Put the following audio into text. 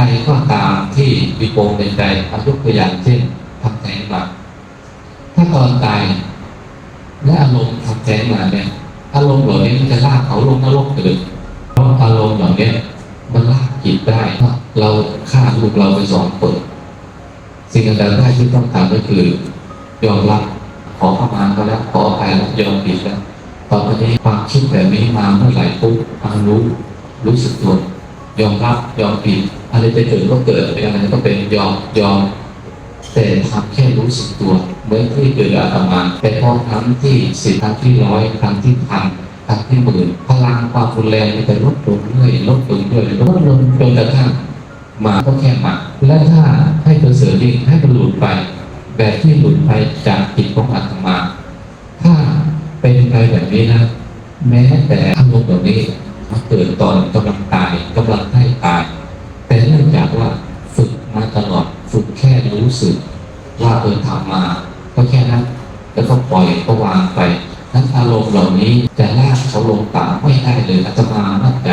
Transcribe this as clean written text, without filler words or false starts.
รก็ตามที่วิปงในใจยกตัวอย่างเช่นทำแท้งมาถ้าตอนตายและอารมณ์ทำแท้งมาเนี่ยอารมณ์เหล่านี้มันจะลากเขาลงนรกเลยเพราะอารมณ์เหล่านี้มันลากจิตได้เราฆ่าลูกเราไป2 คนสิ่งอันใดแรกที่ต้องทำก็คือยอมรับขอเข้ามาก็แล้วขออภัยแล้วยอมผิดแล้วตอนนี้ความคิดแบบนี้มาเมื่อไหร่ปุ๊บรู้สึกตัวยอมรับยอมผิดอะไรจะเกิดก็เกิดอะไรก็เป็นยอมแต่ทำแค่รู้สึกตัวเหมือนที่เกิดอาตมาแต่พอครั้งที่10ครั้งที่100ครั้งที่1,000ครั้งที่10,000พลังความรุนแรงมันจะลดลงเรื่อยลดลงจนกระทั่งมาก็แค่มาและถ้าให้ประเสริฐยิ่งให้มันหลุดไปแบบที่หลุดไปจากจิตของอาตมาถ้าเป็นไปแบบนี้นะแม้แต่อารมณ์แบบนี้มาเกิดตอนกำลังตายกำลังให้ตายแต่เนื่องจากว่าฝึกมาตลอดฝึกแค่รู้สึกว่าทำมาก็แค่นั้นแล้วก็ปล่อยก็วางไปนั้นอารมณ์เหล่านี้จะลากเขาลงต่ำไม่ได้เลยอาตมามั่นใจ